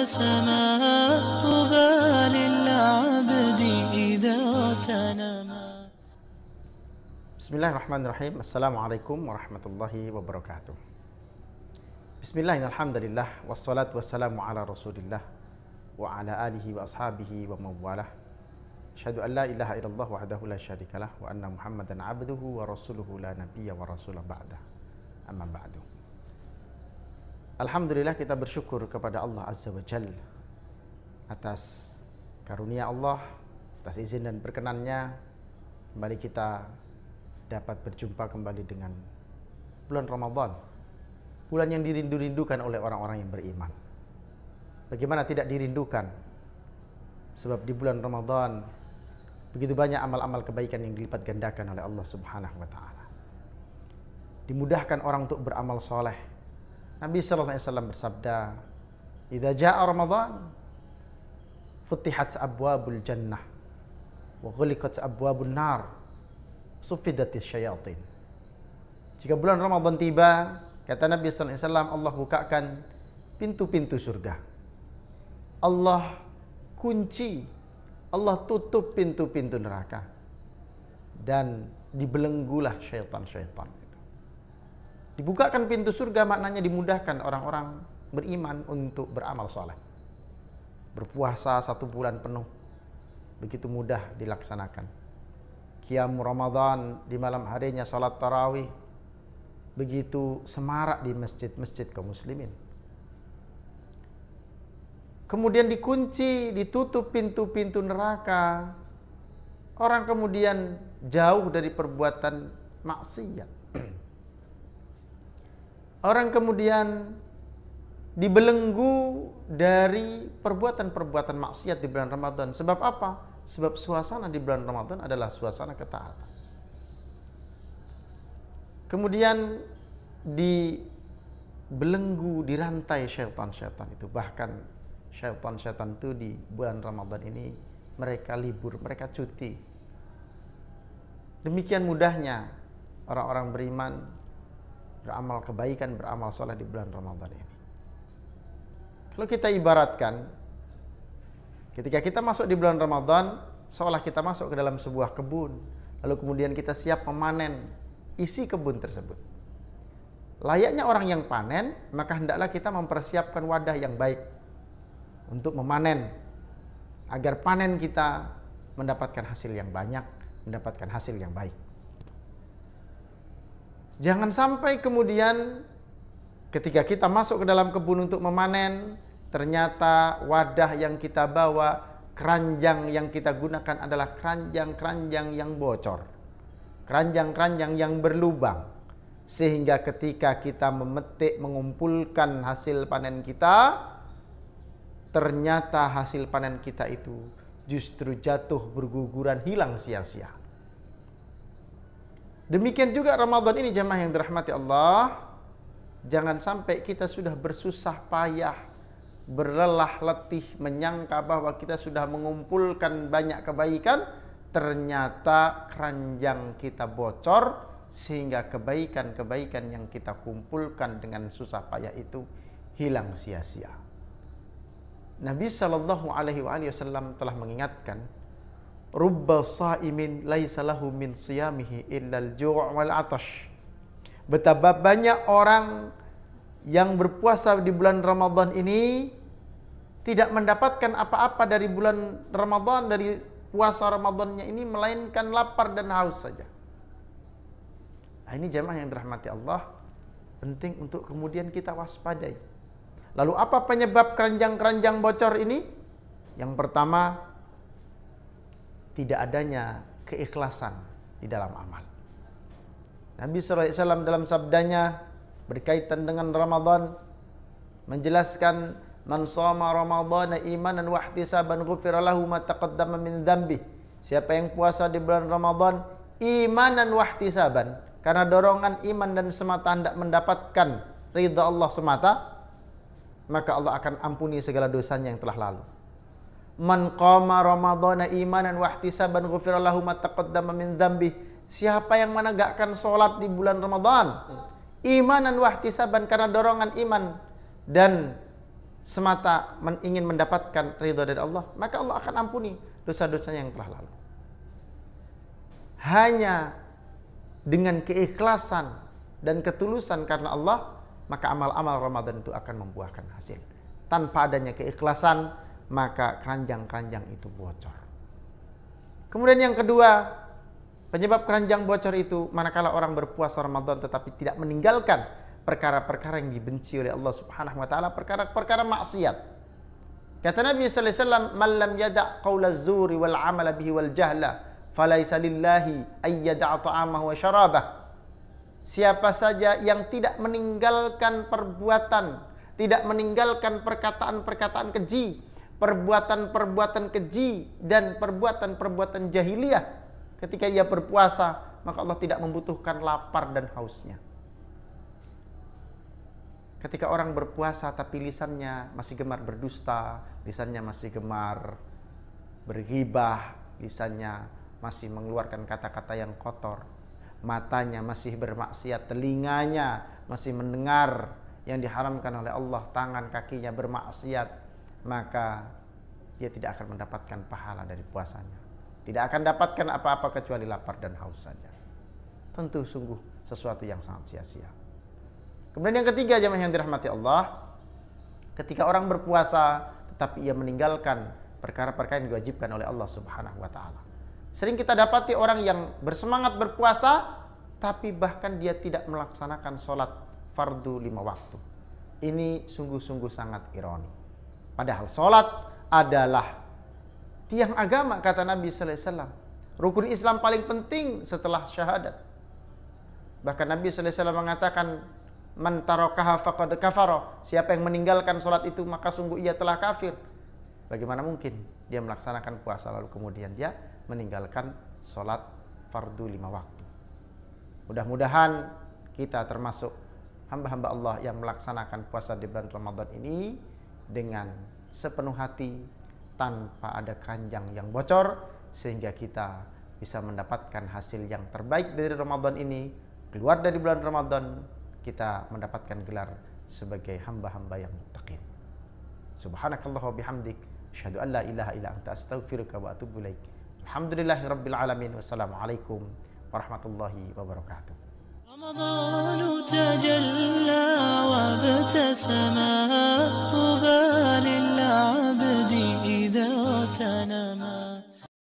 سماء طوبى للعبد إذا تنما. Bismillahirrahmanirrahim. Assalamualaikum warahmatullahi wabarakatuh. Bismillahirrahmanirrahim. Wassalatu wassalamu ala rasulillah wa ala alihi wa ashabihi wa mawalah. Asyhadu an la ilaha illallah wahdahu la syarikalah wa anna muhammadan abduhu wa rasuluhu la nabiyya wa rasulah ba'dah. Amma ba'du. Alhamdulillah, kita bersyukur kepada Allah Azza wa Jalla atas karunia Allah, atas izin dan perkenannya kembali kita dapat berjumpa kembali dengan bulan Ramadan, bulan yang dirindu-rindukan oleh orang-orang yang beriman. Bagaimana tidak dirindukan? Sebab di bulan Ramadan begitu banyak amal-amal kebaikan yang dilipat gandakan oleh Allah Subhanahu wa taala. Dimudahkan orang untuk beramal soleh. Nabi sallallahu alaihi wasallam bersabda, "Idza jaa Ramadan, futihat abwabul jannah wa ghuliqat abwabun nar, suffidatis syayatin." Jika bulan Ramadan tiba, kata Nabi sallallahu alaihi wasallam, Allah bukakan pintu-pintu surga. Allah kunci, Allah tutup pintu-pintu neraka, dan dibelenggulah syaitan-syaitan. Dibukakan pintu surga maknanya dimudahkan orang-orang beriman untuk beramal soleh. Berpuasa 1 bulan penuh begitu mudah dilaksanakan. Qiyam Ramadan di malam harinya, salat tarawih begitu semarak di masjid-masjid kaum muslimin. Kemudian dikunci, ditutup pintu-pintu neraka. Orang kemudian jauh dari perbuatan maksiat. Orang kemudian dibelenggu dari perbuatan-perbuatan maksiat di bulan Ramadan. Sebab apa? Sebab suasana di bulan Ramadan adalah suasana ketaatan. Kemudian dibelenggu, dirantai syaitan-syaitan itu. Bahkan syaitan-syaitan itu di bulan Ramadan ini mereka libur, mereka cuti. Demikian mudahnya orang-orang beriman beramal kebaikan, beramal soleh di bulan Ramadan ini. Kalau kita ibaratkan, ketika kita masuk di bulan Ramadan, seolah kita masuk ke dalam sebuah kebun, lalu kemudian kita siap memanen isi kebun tersebut. Layaknya orang yang panen, maka hendaklah kita mempersiapkan wadah yang baik untuk memanen, agar panen kita mendapatkan hasil yang banyak, mendapatkan hasil yang baik. Jangan sampai kemudian ketika kita masuk ke dalam kebun untuk memanen, ternyata wadah yang kita bawa, keranjang yang kita gunakan adalah keranjang-keranjang yang bocor, keranjang-keranjang yang berlubang, sehingga ketika kita memetik, mengumpulkan hasil panen kita, ternyata hasil panen kita itu justru jatuh berguguran, hilang sia-sia. Demikian juga Ramadan ini, jemaah yang dirahmati Allah. Jangan sampai kita sudah bersusah payah, berlelah letih, menyangka bahwa kita sudah mengumpulkan banyak kebaikan, ternyata keranjang kita bocor, sehingga kebaikan-kebaikan yang kita kumpulkan dengan susah payah itu hilang sia-sia. Nabi sallallahu alaihi wasallam telah mengingatkan, rubba shaimin laisa lahu min siyamihi illal ju' wal 'atash. Betapa banyak orang yang berpuasa di bulan Ramadan ini tidak mendapatkan apa-apa dari bulan Ramadan, dari puasa Ramadannya ini, melainkan lapar dan haus saja. Nah, ini jemaah yang dirahmati Allah, penting untuk kemudian kita waspadai. Lalu apa penyebab keranjang-keranjang bocor ini? Yang pertama, tidak adanya keikhlasan di dalam amal. Nabi SAW dalam sabdanya berkaitan dengan Ramadan menjelaskan, man shoma ramadhana imanan wa ihtisaban ghufira lahu ma taqaddama min dzambi. Siapa yang puasa di bulan Ramadan imanan wa ihtisaban, karena dorongan iman dan semata hendak mendapatkan ridha Allah semata, maka Allah akan ampuni segala dosanya yang telah lalu. Man qama ramadhana imanan wa ihtisaban ghufira lahu ma taqaddama min dzambi. Siapa yang menegakkan salat di bulan Ramadan imanan wa ihtisaban, karena dorongan iman dan semata ingin mendapatkan ridha dari Allah, maka Allah akan ampuni dosa-dosanya yang telah lalu. Hanya dengan keikhlasan dan ketulusan karena Allah, maka amal-amal Ramadan itu akan membuahkan hasil. Tanpa adanya keikhlasan, maka keranjang-keranjang itu bocor. Kemudian yang kedua, penyebab keranjang bocor itu manakala orang berpuasa Ramadan tetapi tidak meninggalkan perkara-perkara yang dibenci oleh Allah Subhanahu wa taala, perkara-perkara maksiat. Kata Nabi sallallahu alaihi wasallam, "Man lam yada' qaula az-zuri wal 'amala bihi wal jahla, falaisa lillahi ay yada'a ta'amahu wa syarabah." Siapa saja yang tidak meninggalkan perbuatan, tidak meninggalkan perkataan-perkataan keji, perbuatan-perbuatan keji dan perbuatan-perbuatan jahiliyah ketika dia berpuasa, maka Allah tidak membutuhkan lapar dan hausnya. Ketika orang berpuasa tapi lisannya masih gemar berdusta, lisannya masih gemar berghibah, lisannya masih mengeluarkan kata-kata yang kotor, matanya masih bermaksiat, telinganya masih mendengar yang diharamkan oleh Allah, tangan kakinya bermaksiat, maka dia tidak akan mendapatkan pahala dari puasanya. Tidak akan dapatkan apa-apa kecuali lapar dan haus saja. Tentu sungguh sesuatu yang sangat sia-sia. Kemudian yang ketiga, jemaah yang dirahmati Allah, ketika orang berpuasa tetapi ia meninggalkan perkara-perkara yang diwajibkan oleh Allah Subhanahu wa taala. Sering kita dapati orang yang bersemangat berpuasa tapi bahkan dia tidak melaksanakan sholat fardu 5 waktu. Ini sungguh-sungguh sangat ironi. Padahal sholat adalah tiang agama, kata Nabi sallallahu alaihi wasallam. Rukun Islam paling penting setelah syahadat. Bahkan Nabi sallallahu alaihi wasallam mengatakan, "Man tarakaha faqad kafara." Siapa yang meninggalkan sholat itu maka sungguh ia telah kafir. Bagaimana mungkin dia melaksanakan puasa lalu kemudian dia meninggalkan sholat fardu 5 waktu. Mudah-mudahan kita termasuk hamba-hamba Allah yang melaksanakan puasa di bulan Ramadan ini dengan sepenuh hati, tanpa ada keranjang yang bocor, sehingga kita bisa mendapatkan hasil yang terbaik dari Ramadan ini. Keluar dari bulan Ramadan, kita mendapatkan gelar sebagai hamba-hamba yang muttaqin. Subhanakallah wa bihamdik, asyhadu an la ilaha illa anta, astaghfiruka wa atubu ilaik. Alhamdulillahirabbil alamin. Wassalamualaikum warahmatullahi wabarakatuh. رمضان تجلى وابتسما، طوبى للعبد إذا تنما.